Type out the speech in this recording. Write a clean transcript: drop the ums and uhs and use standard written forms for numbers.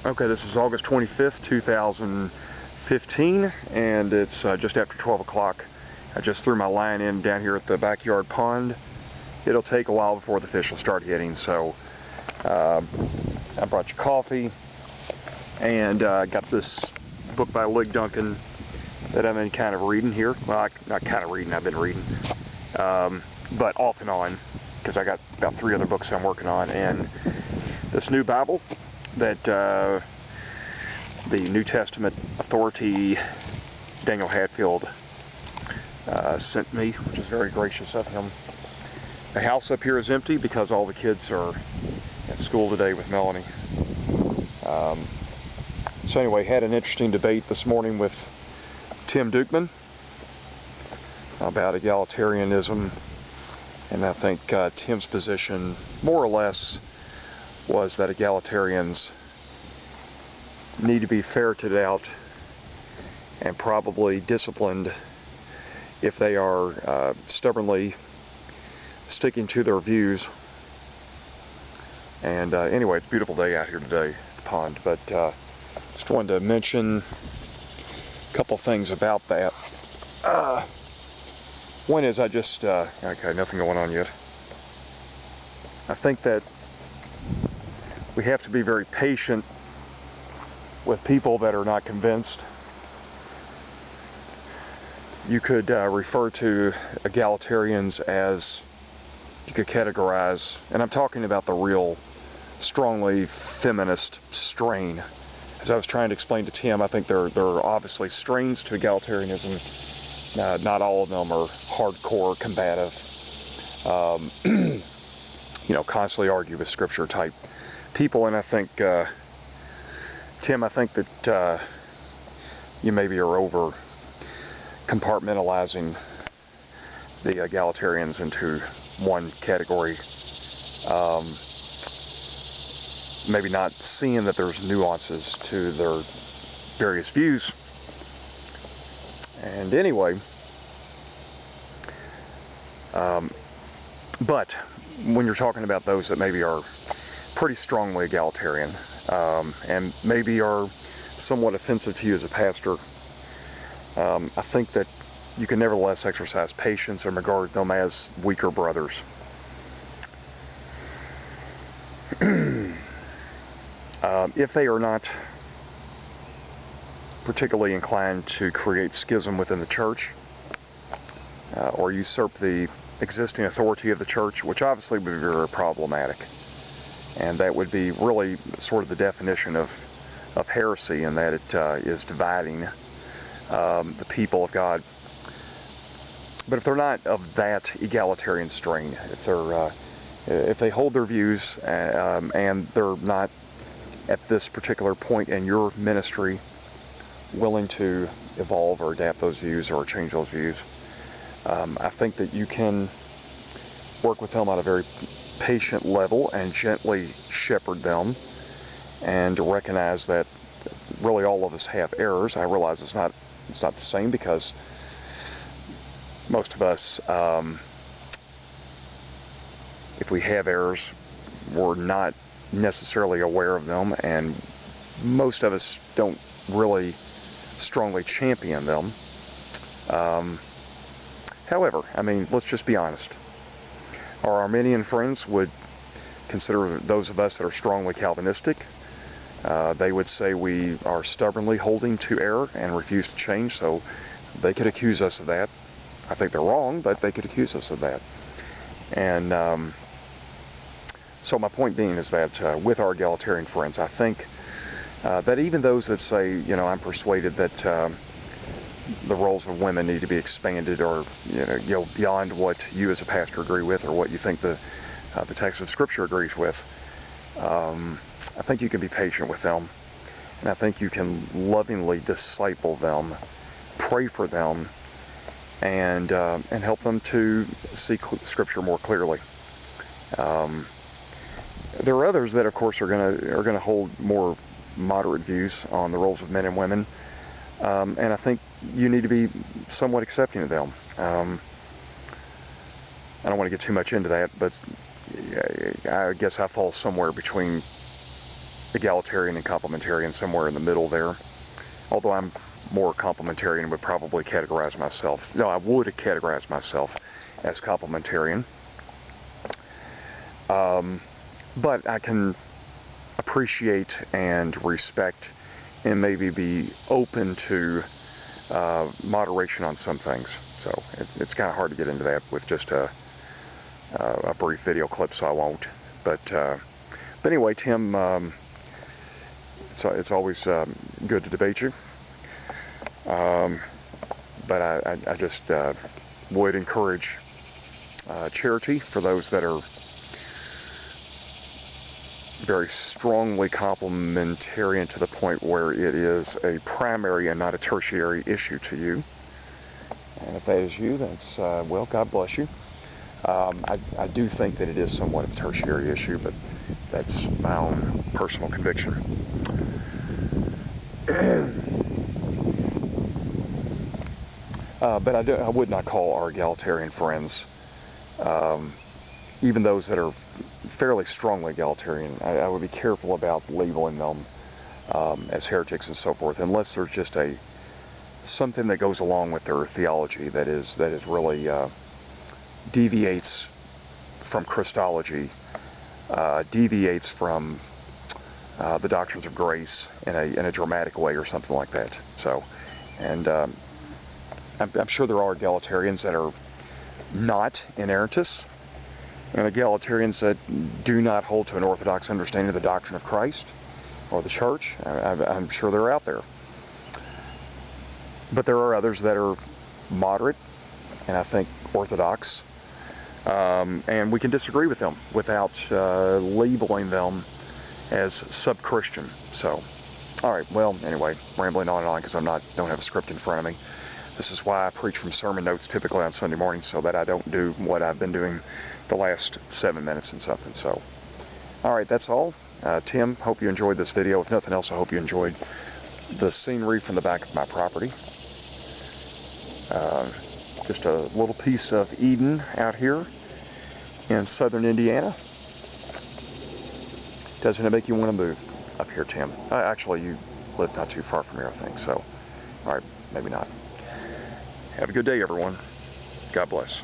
Okay, this is August 25th, 2015, and it's just after 12 o'clock. I just threw my line in down here at the backyard pond. It'll take a while before the fish will start hitting, so I brought you coffee, and I got this book by Dukeman that I've been kind of reading here. Well, not kind of reading, I've been reading, but off and on, because I got about 3 other books I'm working on, and this new Bible that the New Testament authority Daniel Hatfield sent me, which is very gracious of him. The house up here is empty because all the kids are at school today with Melanie. So anyway, had an interesting debate this morning with Tim Dukeman about egalitarianism, and I think Tim's position more or less was that egalitarians need to be ferreted out and probably disciplined if they are stubbornly sticking to their views. And anyway, it's a beautiful day out here today at the pond, but just wanted to mention a couple things about that. One is okay, nothing going on yet. I think that we have to be very patient with people that are not convinced. You could refer to egalitarians as, you could categorize, and I'm talking about the real strongly feminist strain. As I was trying to explain to Tim, I think there are obviously strains to egalitarianism. Not all of them are hardcore combative, constantly argue with scripture type people, and I think, Tim, I think that you maybe are over compartmentalizing the egalitarians into one category, maybe not seeing that there's nuances to their various views. And anyway, but when you're talking about those that maybe are pretty strongly egalitarian, and maybe are somewhat offensive to you as a pastor, I think that you can nevertheless exercise patience and regard them as weaker brothers. If they are not particularly inclined to create schism within the church, or usurp the existing authority of the church, which obviously would be very problematic. And that would be really sort of the definition of heresy, in that it is dividing the people of God. But if they're not of that egalitarian strain, if they hold their views and they're not at this particular point in your ministry willing to evolve or adapt those views or change those views, I think that you can work with them on a very patient level and gently shepherd them, and recognize that really all of us have errors. I realize it's not the same, because most of us, if we have errors, we're not necessarily aware of them, and most of us don't really strongly champion them. However, I mean, let's just be honest. Our Arminian friends would consider those of us that are strongly Calvinistic. They would say we are stubbornly holding to error and refuse to change, so they could accuse us of that. I think they're wrong, but they could accuse us of that. And so my point being is that with our egalitarian friends, I think that even those that say, I'm persuaded that the roles of women need to be expanded, or beyond what you as a pastor agree with, or what you think the text of Scripture agrees with, I think you can be patient with them, and I think you can lovingly disciple them, pray for them, and help them to see Scripture more clearly. There are others that, of course, are going to hold more moderate views on the roles of men and women, and I think you need to be somewhat accepting of them. I don't want to get too much into that, but I guess I fall somewhere between egalitarian and complementarian, somewhere in the middle there. Although I'm more complementarian, would probably categorize myself. No, I would categorize myself as complementarian. But I can appreciate and respect and maybe be open to moderation on some things. So it's kind of hard to get into that with just a brief video clip, so I won't. But anyway, Tim, it's always good to debate you. But I just would encourage charity for those that are very strongly complementarian to the point where it is a primary and not a tertiary issue to you. And if that is you, that's, well, God bless you. I do think that it is somewhat of a tertiary issue, but that's my own personal conviction. But I would not call our egalitarian friends, even those that are fairly strongly egalitarian, I would be careful about labeling them as heretics and so forth, unless there's just something that goes along with their theology that is really deviates from Christology, deviates from the doctrines of grace in a dramatic way or something like that. So, and I'm sure there are egalitarians that are not inerrantists, and egalitarians that do not hold to an orthodox understanding of the doctrine of Christ or the church. I'm sure they're out there. But there are others that are moderate and I think orthodox, and we can disagree with them without labeling them as sub-Christian. So, all right, well, anyway, rambling on and on because don't have a script in front of me. This is why I preach from sermon notes typically on Sunday mornings, so that I don't do what I've been doing the last 7 minutes and something. So, all right, that's all. Tim, hope you enjoyed this video. If nothing else, I hope you enjoyed the scenery from the back of my property. Just a little piece of Eden out here in southern Indiana. Doesn't it make you want to move up here, Tim? Actually, you live not too far from here, I think. So, all right, maybe not. Have a good day, everyone. God bless.